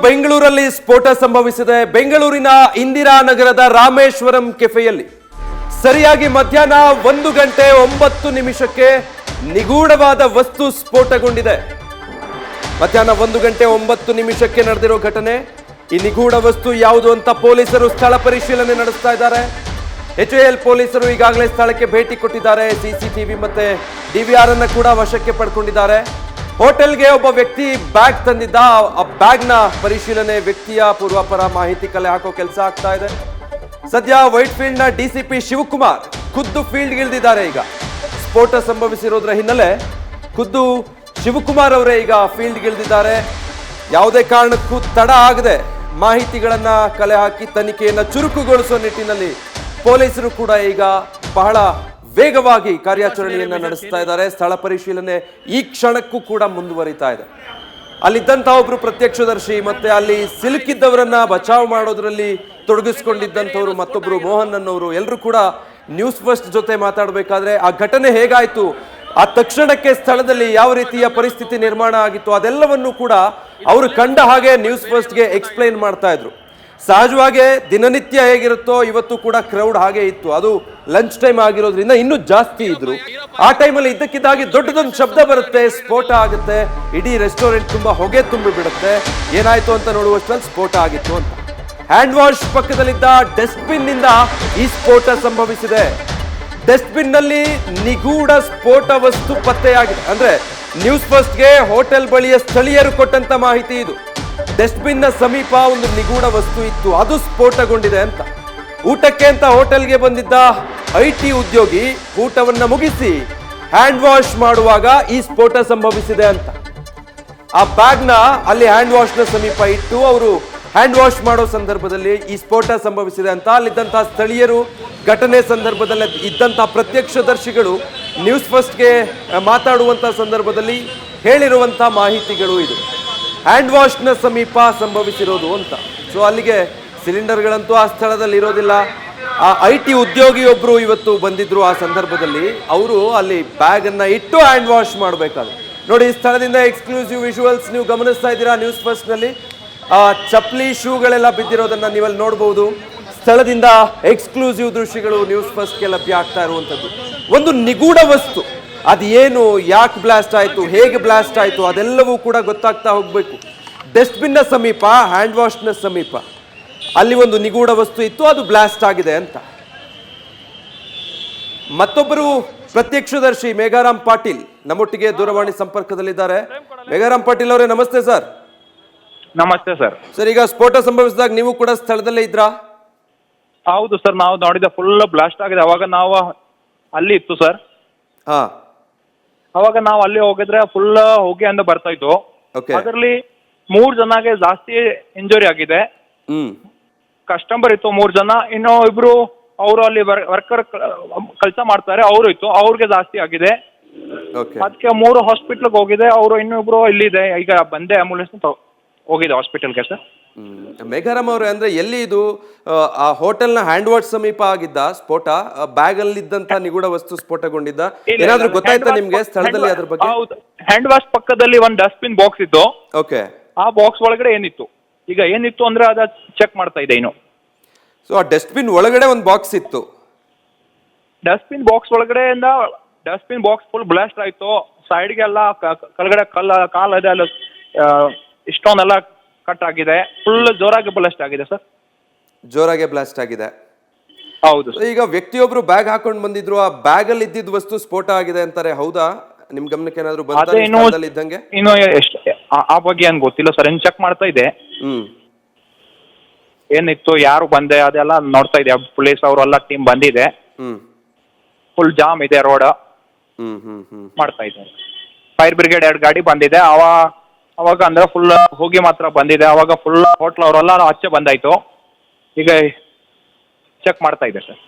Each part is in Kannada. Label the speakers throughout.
Speaker 1: ಬೆಂಗಳೂರಲ್ಲಿ ಸ್ಫೋಟ ಸಂಭವಿಸಿದೆ. ಬೆಂಗಳೂರಿನ ಇಂದಿರಾನಗರದ ರಾಮೇಶ್ವರಂ ಕೆಫೆಯಲ್ಲಿ ಸರಿಯಾಗಿ ಮಧ್ಯಾಹ್ನ 1:09 ನಿಗೂಢವಾದ ವಸ್ತು ಸ್ಫೋಟಗೊಂಡಿದೆ. ಮಧ್ಯಾಹ್ನ 1:09 ನಡೆದಿರೋ ಘಟನೆ. ಈ ನಿಗೂಢ ವಸ್ತು ಯಾವುದು ಅಂತ ಪೊಲೀಸರು ಸ್ಥಳ ಪರಿಶೀಲನೆ ನಡೆಸ್ತಾ ಇದ್ದಾರೆ. HAL ಪೊಲೀಸರು ಈಗಾಗಲೇ ಸ್ಥಳಕ್ಕೆ ಭೇಟಿ ಕೊಟ್ಟಿದ್ದಾರೆ. CCTV ಮತ್ತೆ DVR ಅನ್ನು ಕೂಡ ವಶಕ್ಕೆ ಪಡ್ಕೊಂಡಿದ್ದಾರೆ. ಹೋಟೆಲ್ಗೆ ಒಬ್ಬ ವ್ಯಕ್ತಿ ಬ್ಯಾಗ್ ತಂದಿದ್ದ. ಆ ಬ್ಯಾಗ್ನ ಪರಿಶೀಲನೆ, ವ್ಯಕ್ತಿಯ ಪೂರ್ವಾಪರ ಮಾಹಿತಿ ಕಲೆ ಹಾಕೋ ಕೆಲಸ ಆಗ್ತಾ ಇದೆ. ಸದ್ಯ ವೈಟ್ ಫೀಲ್ಡ್ ನ DCP ಶಿವಕುಮಾರ್ ಖುದ್ದು ಫೀಲ್ಡ್ ಇಳಿದಿದ್ದಾರೆ. ಈಗ ಸ್ಫೋಟ ಸಂಭವಿಸಿರೋದ್ರ ಹಿನ್ನೆಲೆ ಖುದ್ದು ಶಿವಕುಮಾರ್ ಅವರೇ ಈಗ ಫೀಲ್ಡ್ ಇಳಿದಿದ್ದಾರೆ. ಯಾವುದೇ ಕಾರಣಕ್ಕೂ ತಡ ಆಗದೆ ಮಾಹಿತಿಗಳನ್ನ ಕಲೆ ಹಾಕಿ ತನಿಖೆಯನ್ನ ಚುರುಕುಗೊಳಿಸುವ ನಿಟ್ಟಿನಲ್ಲಿ ಪೊಲೀಸರು ಕೂಡ ಈಗ ಬಹಳ ವೇಗವಾಗಿ ಕಾರ್ಯಾಚರಣೆಯನ್ನ ನಡೆಸ್ತಾ ಇದ್ದಾರೆ. ಸ್ಥಳ ಪರಿಶೀಲನೆ ಈ ಕ್ಷಣಕ್ಕೂ ಕೂಡ ಮುಂದುವರಿತಾ ಇದೆ. ಅಲ್ಲಿದ್ದಂತಹ ಒಬ್ರು ಪ್ರತ್ಯಕ್ಷದರ್ಶಿ ಮತ್ತೆ ಅಲ್ಲಿ ಸಿಲುಕಿದ್ದವರನ್ನ ಬಚಾವ್ ಮಾಡೋದ್ರಲ್ಲಿ ತೊಡಗಿಸ್ಕೊಂಡಿದ್ದಂಥವ್ರು ಮತ್ತೊಬ್ರು ಮೋಹನ್ ಅನ್ನೋರು ಎಲ್ಲರೂ ಕೂಡ ನ್ಯೂಸ್ ಫಸ್ಟ್ ಜೊತೆ ಮಾತಾಡಬೇಕಾದ್ರೆ ಆ ಘಟನೆ ಹೇಗಾಯ್ತು, ಆ ತಕ್ಷಣಕ್ಕೆ ಸ್ಥಳದಲ್ಲಿ ಯಾವ ರೀತಿಯ ಪರಿಸ್ಥಿತಿ ನಿರ್ಮಾಣ ಆಗಿತ್ತು ಅದೆಲ್ಲವನ್ನು ಕೂಡ ಅವರು ಕಂಡ ಹಾಗೆ ನ್ಯೂಸ್ ಫಸ್ಟ್ಗೆ ಎಕ್ಸ್ಪ್ಲೈನ್ ಮಾಡ್ತಾ ಇದ್ರು. ಸಹಜವಾಗಿ ದಿನನಿತ್ಯ ಹೇಗಿರುತ್ತೋ ಇವತ್ತು ಕೂಡ ಕ್ರೌಡ್ ಹಾಗೆ ಇತ್ತು. ಅದು ಲಂಚ್ ಟೈಮ್ ಆಗಿರೋದ್ರಿಂದ ಇನ್ನೂ ಜಾಸ್ತಿ ಇದ್ರು. ಆ ಟೈಮಲ್ಲಿ ಇದ್ದಕ್ಕಿದ್ದಾಗಿ ದೊಡ್ಡದೊಂದು ಶಬ್ದ ಬರುತ್ತೆ, ಸ್ಫೋಟ ಆಗುತ್ತೆ, ಇಡೀ ರೆಸ್ಟೋರೆಂಟ್ ತುಂಬಾ ಹೊಗೆ ತುಂಬಿ ಬಿಡುತ್ತೆ. ಏನಾಯ್ತು ಅಂತ ನೋಡುವಷ್ಟರಲ್ಲಿ ಸ್ಫೋಟ ಆಗಿತ್ತು ಅಂತ. ಹ್ಯಾಂಡ್ ವಾಶ್ ಪಕ್ಕದಲ್ಲಿದ್ದ ಡಸ್ಟ್ಬಿನ್ ನಿಂದ ಈ ಸ್ಫೋಟ ಸಂಭವಿಸಿದೆ. ಡಸ್ಟ್ಬಿನ್ ನಲ್ಲಿ ನಿಗೂಢ ಸ್ಫೋಟ ವಸ್ತು ಪತ್ತೆಯಾಗಿದೆ. ಅಂದ್ರೆ ನ್ಯೂಸ್ ಫಸ್ಟ್ಗೆ ಹೋಟೆಲ್ ಬಳಿಯ ಸ್ಥಳೀಯರು ಕೊಟ್ಟಂತ ಮಾಹಿತಿ ಇದು. ಡಸ್ಟ್ಬಿನ್ ನ ಸಮೀಪ ಒಂದು ನಿಗೂಢ ವಸ್ತು ಇತ್ತು, ಅದು ಸ್ಫೋಟಗೊಂಡಿದೆ ಅಂತ. ಊಟಕ್ಕೆ ಅಂತ ಹೋಟೆಲ್ಗೆ ಬಂದಿದ್ದ IT ಉದ್ಯೋಗಿ ಊಟವನ್ನ ಮುಗಿಸಿ ಹ್ಯಾಂಡ್ ವಾಶ್ ಮಾಡುವಾಗ ಈ ಸ್ಫೋಟ ಸಂಭವಿಸಿದೆ ಅಂತ. ಆ ಬ್ಯಾಗ್ನ ಅಲ್ಲಿ ಹ್ಯಾಂಡ್ ವಾಶ್ ನ ಸಮೀಪ ಇಟ್ಟು ಅವರು ಹ್ಯಾಂಡ್ ವಾಶ್ ಮಾಡೋ ಸಂದರ್ಭದಲ್ಲಿ ಈ ಸ್ಫೋಟ ಸಂಭವಿಸಿದೆ ಅಂತ ಅಲ್ಲಿದ್ದಂತಹ ಸ್ಥಳೀಯರು, ಘಟನೆ ಸಂದರ್ಭದಲ್ಲಿ ಇದ್ದಂತಹ ಪ್ರತ್ಯಕ್ಷದರ್ಶಿಗಳು ನ್ಯೂಸ್ ಫಸ್ಟ್ಗೆ ಮಾತಾಡುವಂತಹ ಸಂದರ್ಭದಲ್ಲಿ ಹೇಳಿರುವಂತಹ ಮಾಹಿತಿಗಳು ಇದು. ಹ್ಯಾಂಡ್ ವಾಶ್ನ ಸಮೀಪ ಸಂಭವಿಸಿರೋದು ಅಂತ. ಸೊ ಅಲ್ಲಿಗೆ ಸಿಲಿಂಡರ್ಗಳಂತೂ ಆ ಸ್ಥಳದಲ್ಲಿ ಇರೋದಿಲ್ಲ. ಆ IT ಉದ್ಯೋಗಿಯೊಬ್ಬರು ಇವತ್ತು ಬಂದಿದ್ರು. ಆ ಸಂದರ್ಭದಲ್ಲಿ ಅವರು ಅಲ್ಲಿ ಬ್ಯಾಗ್ ಅನ್ನ ಇಟ್ಟು ಹ್ಯಾಂಡ್ ವಾಶ್ ಮಾಡಬೇಕಾದ್ರೆ ನೋಡಿ, ಈ ಸ್ಥಳದಿಂದ ಎಕ್ಸ್ಕ್ಲೂಸಿವ್ ವಿಜುವಲ್ಸ್ ನೀವು ಗಮನಿಸ್ತಾ ಇದ್ದೀರಾ ನ್ಯೂಸ್ ಫಸ್ಟ್ ನಲ್ಲಿ. ಚಪ್ಪಲಿ ಶೂಗಳೆಲ್ಲ ಬಿದ್ದಿರೋದನ್ನ ನೀವಲ್ಲಿ ನೋಡಬಹುದು. ಸ್ಥಳದಿಂದ ಎಕ್ಸ್ಕ್ಲೂಸಿವ್ ದೃಶ್ಯಗಳು ನ್ಯೂಸ್ ಫಸ್ಟ್ಗೆ ಲಭ್ಯ ಆಗ್ತಾ ಇರುವಂಥದ್ದು. ಒಂದು ನಿಗೂಢ ವಸ್ತು, ಅದು ಏನು, ಯಾಕೆ ಬ್ಲಾಸ್ಟ್ ಆಯಿತು, ಹೇಗೆ ಬ್ಲಾಸ್ಟ್ ಆಯಿತು ಅದೆಲ್ಲವೂ ಕೂಡ ಗೊತ್ತಾಗ್ತಾ ಹೋಗಬೇಕು. ಡಸ್ಟ್ಬಿನ್ನ ಸಮೀಪ, ಹ್ಯಾಂಡ್ ವಾಶ್ನ ಸಮೀಪ ಅಲ್ಲಿ ಒಂದು ನಿಗೂಢ ವಸ್ತು ಇತ್ತು, ಅದು ಬ್ಲಾಸ್ಟ್ ಆಗಿದೆ ಅಂತ. ಮತ್ತೊಬ್ಬರು ಪ್ರತ್ಯಕ್ಷದರ್ಶಿ ಮೇಘಾರಾಮ್ ಪಾಟೀಲ್ ನಮ್ಮೊಟ್ಟಿಗೆ ದೂರವಾಣಿ ಸಂಪರ್ಕದಲ್ಲಿದ್ದಾರೆ. ಮೇಘಾರಾಮ್ ಪಾಟೀಲ್ ಅವರೇ, ನಮಸ್ತೆ ಸರ್.
Speaker 2: ನಮಸ್ತೆ ಸರ್.
Speaker 1: ಸರ್, ಈಗ ಸ್ಫೋಟ ಸಂಭವಿಸಿದಾಗ ನೀವು ಕೂಡ ಸ್ಥಳದಲ್ಲೇ ಇದ್ರಾ?
Speaker 2: ಹೌದು ಸರ್, ನಾವು ನೋಡಿದ ಫುಲ್ ಬ್ಲಾಸ್ಟ್ ಆಗಿದೆ. ಅವಾಗ ನಾವು ಅಲ್ಲಿ ಇತ್ತು ಸರ್. ಅವಾಗ ನಾವು ಅಲ್ಲಿ ಹೋಗಿದ್ರೆ ಫುಲ್ ಹೊಗೆ ಅಂತ ಬರ್ತಾ ಇತ್ತು. ಅದರಲ್ಲಿ 3 ಜನಗೆ ಜಾಸ್ತಿ ಇಂಜುರಿ ಆಗಿದೆ. ಕಸ್ಟಮರ್ ಇತ್ತು 3 ಜನ, ಇನ್ನು ಇಬ್ರು ಅವರು ಅಲ್ಲಿ ವರ್ಕರ್ ಕೆಲಸ ಮಾಡ್ತಾರೆ, ಅವರು ಇತ್ತು, ಅವ್ರಿಗೆ ಜಾಸ್ತಿ ಆಗಿದೆ. ಅದಕ್ಕೆ 3 ಹಾಸ್ಪಿಟ್ಲ್ಗೆ ಹೋಗಿದೆ. ಅವರು ಇನ್ನೊಬ್ರು ಇಲ್ಲಿದೆ, ಈಗ ಬಂದೆ ಆಂಬುಲೆನ್ಸ್ ಹೋಗಿದೆ ಹಾಸ್ಪಿಟಲ್ಗೆ ಸರ್.
Speaker 1: ಮೇಘಾರಾಮ್ ಅವರೇ, ಅಂದ್ರೆ ಎಲ್ಲಿ ಇದು ಆ ಹೋಟೆಲ್ನ ಹ್ಯಾಂಡ್ ವಾಶ್ ಸಮೀಪ ಆಗಿದ್ದ ಸ್ಫೋಟ? ಬ್ಯಾಗ್ ಅಲ್ಲಿ ಇದ್ದಂತ ನಿಗೂಢ ವಸ್ತು ಸ್ಫೋಟಗೊಂಡಿದ್ದ, ಏನಾದ್ರೂ ಗೊತ್ತಾಯ್ತಾ ನಿಮ್ಗೆ ಸ್ಥಳದಲ್ಲಿ ಅದ್ರ ಬಗ್ಗೆ?
Speaker 2: ಹೌದು, ಹ್ಯಾಂಡ್ ವಾಶ್ ಪಕ್ಕದಲ್ಲಿ ಒಂದು ಡಸ್ಟ್ಬಿನ್ ಬಾಕ್ಸ್ ಇತ್ತು.
Speaker 1: ಓಕೆ,
Speaker 2: ಆ ಬಾಕ್ಸ್ ಒಳಗಡೆ ಏನಿತ್ತು, ಈಗ ಏನಿತ್ತು ಅಂದ್ರೆ ಅದ ಚೆಕ್ ಮಾಡ್ತಾ ಇದೆ ಇನ್ನು.
Speaker 1: ಸೊ ಆ ಡಸ್ಟ್ಬಿನ್ ಒಳಗಡೆ ಒಂದು ಬಾಕ್ಸ್ ಇತ್ತು.
Speaker 2: ಡಸ್ಟ್ಬಿನ್ ಬಾಕ್ಸ್ ಒಳಗಡೆಯಿಂದ ಡಸ್ಟ್ಬಿನ್ ಬಾಕ್ಸ್ ಫುಲ್ ಬ್ಲಾಸ್ಟ್ ಆಯ್ತು. ಸೈಡ್ಗೆ ಎಲ್ಲ ಕೆಳಗಡೆ ಕಾಲ್ ಇದೆ, ಅಲ್ಲ ಇಷ್ಟೊಂದೆಲ್ಲ ಕಟ್ ಆಗಿದೆ. ಫುಲ್ ಜೋರಾಗಿ ಬ್ಲಾಸ್ಟ್ ಆಗಿದೆ ಸರ್. ಜೋರಾಗಿ ಬ್ಲಾಸ್ಟ್ ಆಗಿದೆ, ಹೌದು. ಈಗ ವ್ಯಕ್ತಿಯೊಬ್ರು ಬ್ಯಾಗ್ ಹಾಕೊಂಡು ಬಂದಿದ್ರು, ಆ ಬ್ಯಾಗ್ ಅಲ್ಲಿ ಇದ್ದಿದ್ದ ವಸ್ತು ಸ್ಫೋಟ ಆಗಿದೆ ಅಂತಾರೆ, ಹೌದಾ? ನಿಮ್ ಗಮನಕ್ಕೆ ಏನಾದ್ರು ಬಂದಿದ್ದಂಗೆ? ಇನ್ನು ಎಷ್ಟು ಆ ಬಗ್ಗೆ ಏನ್ ಗೊತ್ತಿಲ್ಲ ಸರ್, ಏನ್ ಚೆಕ್ ಮಾಡ್ತಾ ಇದೆ. ಏನಿತ್ತು, ಯಾರು ಬಂದೆ ಅದೆಲ್ಲ ನೋಡ್ತಾ ಇದೆ. ಪೊಲೀಸ್ ಅವರೆಲ್ಲ ಟೀಮ್ ಬಂದಿದೆ. ಫುಲ್ ಜಾಮ್ ಇದೆ ರೋಡ್, ಮಾಡ್ತಾ ಇದ್ದಾರೆ. ಫೈರ್ ಬ್ರಿಗೇಡ್ 2 ಗಾಡಿ ಬಂದಿದೆ. ಅವಾಗ ಅಂದ್ರೆ ಫುಲ್ ಹೋಗಿ ಮಾತ್ರ ಬಂದಿದೆ. ಅವಾಗ ಫುಲ್ ಹೋಟ್ಲ್ ಅವರೆಲ್ಲ ಆಚೆ ಬಂದಾಯ್ತು. ಈಗ ಚೆಕ್ ಮಾಡ್ತಾ ಇದೆ sir.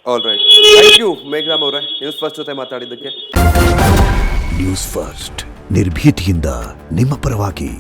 Speaker 1: All right, thank you Megharam ಅವರೇ ನ್ಯೂಸ್ ಫಸ್ಟ್ ಜೊತೆ ಮಾತಾಡಿದ್ದಕ್ಕೆ.
Speaker 3: ನ್ಯೂಸ್ ಫಸ್ಟ್ ನಿರ್ಭೀತಿಯಿಂದ ನಿಮ್ಮ ಪರವಾಗಿ.